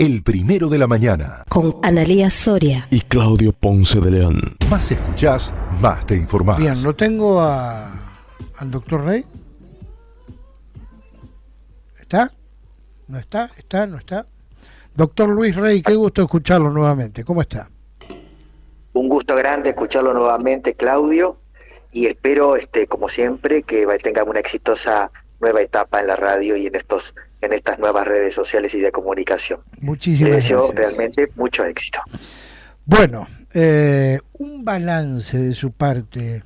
El Primero de la Mañana. Con Analía Soria y Claudio Ponce de León. Más escuchás, más te informás. Bien, lo tengo al doctor Rey. ¿Está? ¿No está? ¿Está? ¿No está? Doctor Luis Rey, qué gusto escucharlo nuevamente. ¿Cómo está? Un gusto grande escucharlo nuevamente, Claudio, y espero, como siempre, que tenga una exitosa nueva etapa en la radio y en estas nuevas redes sociales y de comunicación. Muchísimas gracias. Le deseo gracias. realmente mucho éxito. Bueno, un balance de su parte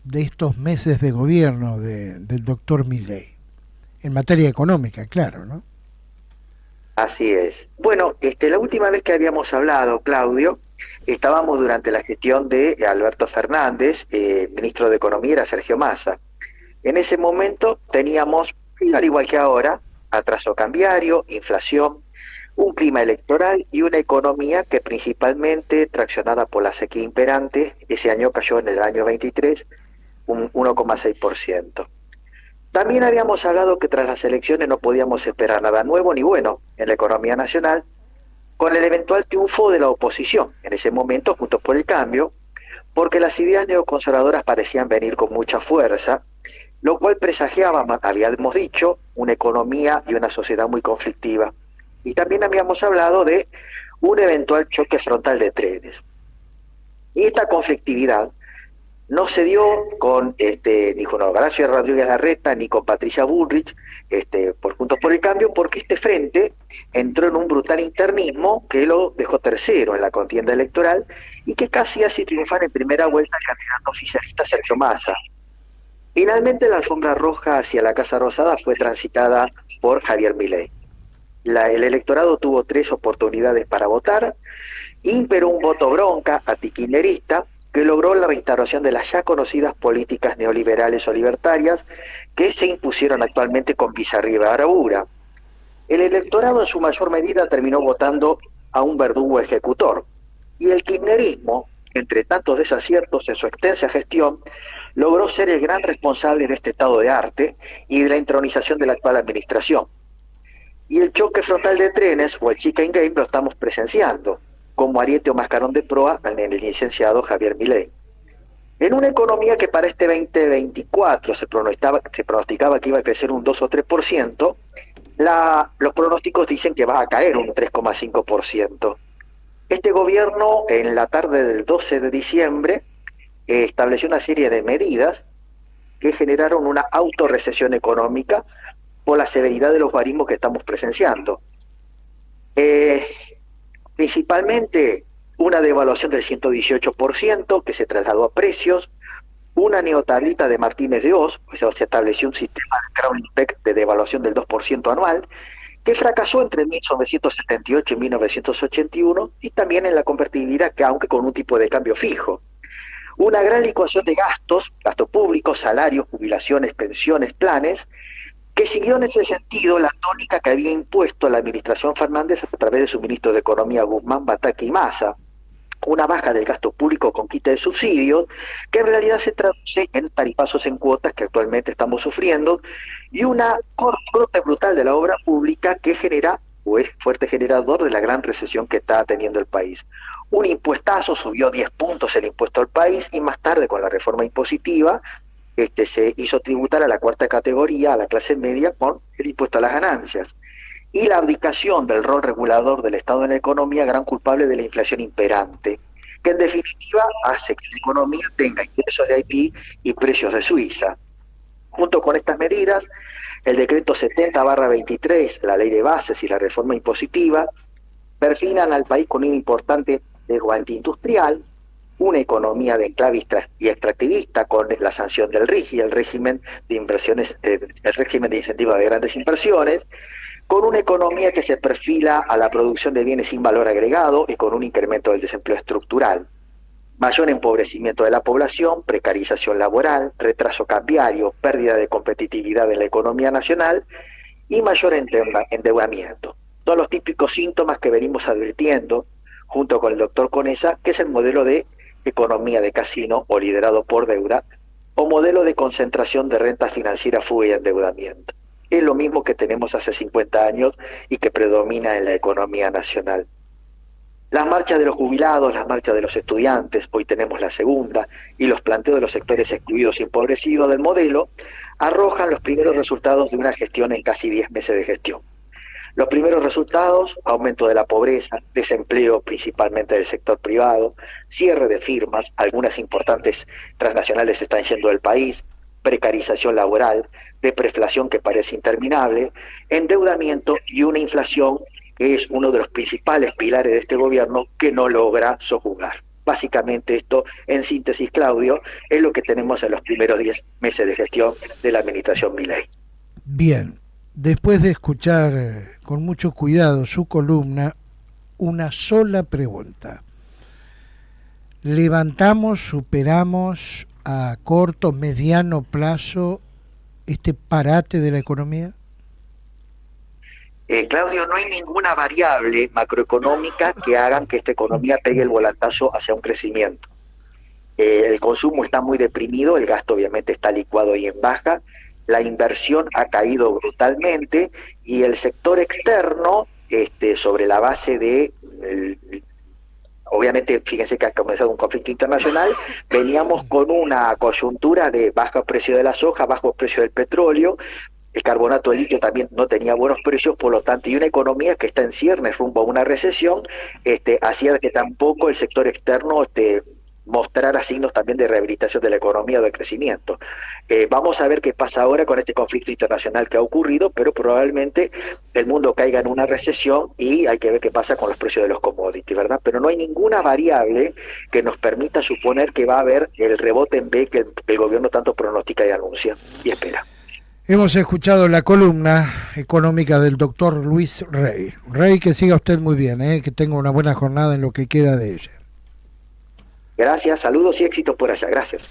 de estos meses de gobierno del doctor Milei, en materia económica, claro, ¿no? Así es. Bueno, la última vez que habíamos hablado, Claudio, estábamos durante la gestión de Alberto Fernández, ministro de Economía era Sergio Massa. En ese momento teníamos, al igual que ahora, atraso cambiario, inflación, un clima electoral y una economía que principalmente traccionada por la sequía imperante, ese año cayó en el año 23 un 1,6%. También habíamos hablado que tras las elecciones no podíamos esperar nada nuevo ni bueno en la economía nacional, con el eventual triunfo de la oposición, en ese momento Juntos por el Cambio, porque las ideas neoconservadoras parecían venir con mucha fuerza, lo cual presagiaba, habíamos dicho, una economía y una sociedad muy conflictiva. Y también habíamos hablado de un eventual choque frontal de trenes. Y esta conflictividad no se dio con ni con Horacio Rodríguez Larreta ni con Patricia Bullrich por Juntos por el Cambio, porque este frente entró en un brutal internismo que lo dejó tercero en la contienda electoral y que casi hace triunfar en primera vuelta al candidato oficialista Sergio Massa. Finalmente la alfombra roja hacia la Casa Rosada fue transitada por Javier Milei. El electorado tuvo 3 oportunidades para votar, imperó un voto bronca antikirchnerista que logró la reinstauración de las ya conocidas políticas neoliberales o libertarias que se impusieron actualmente con pizarra y bravura. El electorado en su mayor medida terminó votando a un verdugo ejecutor, y el kirchnerismo, entre tantos desaciertos en su extensa gestión, logró ser el gran responsable de este estado de arte y de la entronización de la actual administración. Y el choque frontal de trenes, o el chicken game, lo estamos presenciando, como ariete o mascarón de proa en el licenciado Javier Milei. En una economía que para este 2024 se pronosticaba que iba a crecer un 2 o 3%, los pronósticos dicen que va a caer un 3,5%. Este gobierno, en la tarde del 12 de diciembre, estableció una serie de medidas que generaron una autorrecesión económica por la severidad de los guarismos que estamos presenciando. Principalmente una devaluación del 118% que se trasladó a precios, una neotablita de Martínez de Oz, o sea, se estableció un sistema de Crown Impact de devaluación del 2% anual, que fracasó entre 1978 y 1981, y también en la convertibilidad, que aunque con un tipo de cambio fijo. Una gran licuación de gastos, gasto público, salarios, jubilaciones, pensiones, planes, que siguió en ese sentido la tónica que había impuesto la administración Fernández a través de su ministro de Economía Guzmán, Bataki y Massa. Una baja del gasto público con quita de subsidios, que en realidad se traduce en tarifazos en cuotas que actualmente estamos sufriendo, y una corte brutal de la obra pública que genera o es fuerte generador de la gran recesión que está teniendo el país. Un impuestazo, subió 10 puntos el impuesto al país, y más tarde con la reforma impositiva se hizo tributar a la cuarta categoría, a la clase media, con el impuesto a las ganancias. Y la abdicación del rol regulador del Estado en la economía, gran culpable de la inflación imperante, que en definitiva hace que la economía tenga ingresos de Haití y precios de Suiza. Junto con estas medidas, el decreto 70/23, la ley de bases y la reforma impositiva, perfilan al país con un importante riesgo antiindustrial, una economía de enclave y extractivista con la sanción del RIGI, el régimen de inversiones, el régimen de incentivo de grandes inversiones, con una economía que se perfila a la producción de bienes sin valor agregado y con un incremento del desempleo estructural. Mayor empobrecimiento de la población, precarización laboral, retraso cambiario, pérdida de competitividad de la economía nacional y mayor endeudamiento. Todos los típicos síntomas que venimos advirtiendo junto con el doctor Conesa, que es el modelo de economía de casino o liderado por deuda, o modelo de concentración de renta financiera, fuga y endeudamiento. Es lo mismo que tenemos hace 50 años y que predomina en la economía nacional. Las marchas de los jubilados, las marchas de los estudiantes, hoy tenemos la segunda, y los planteos de los sectores excluidos y empobrecidos del modelo, arrojan los primeros resultados de una gestión en casi 10 meses de gestión. Los primeros resultados: aumento de la pobreza, desempleo principalmente del sector privado, cierre de firmas, algunas importantes transnacionales están yendo del país, precarización laboral, deflación que parece interminable, endeudamiento y una inflación que es uno de los principales pilares de este gobierno que no logra sojuzgar. Básicamente esto, en síntesis, Claudio, es lo que tenemos en los primeros 10 meses de gestión de la administración Milei. Bien, después de escuchar con mucho cuidado su columna, una sola pregunta. ¿Levantamos, superamos a corto, mediano plazo este parate de la economía? Claudio, no hay ninguna variable macroeconómica que hagan que esta economía pegue el volantazo hacia un crecimiento. El consumo está muy deprimido, el gasto obviamente está licuado y en baja, la inversión ha caído brutalmente y el sector externo, sobre la base de... Obviamente, fíjense que ha comenzado un conflicto internacional, veníamos con una coyuntura de bajo precio de la soja, bajo precio del petróleo, el carbonato de litio también no tenía buenos precios, por lo tanto, y una economía que está en ciernes rumbo a una recesión, hacía que tampoco el sector externo mostrara signos también de rehabilitación de la economía o de crecimiento. Vamos a ver qué pasa ahora con este conflicto internacional que ha ocurrido, pero probablemente el mundo caiga en una recesión y hay que ver qué pasa con los precios de los commodities, ¿verdad? Pero no hay ninguna variable que nos permita suponer que va a haber el rebote en B que el gobierno tanto pronostica y anuncia y espera. Hemos escuchado la columna económica del doctor Luis Rey. Rey, que siga usted muy bien, que tenga una buena jornada en lo que queda de ella. Gracias, saludos y éxitos por allá, gracias.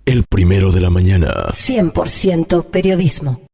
El primero de la mañana. 100% periodismo.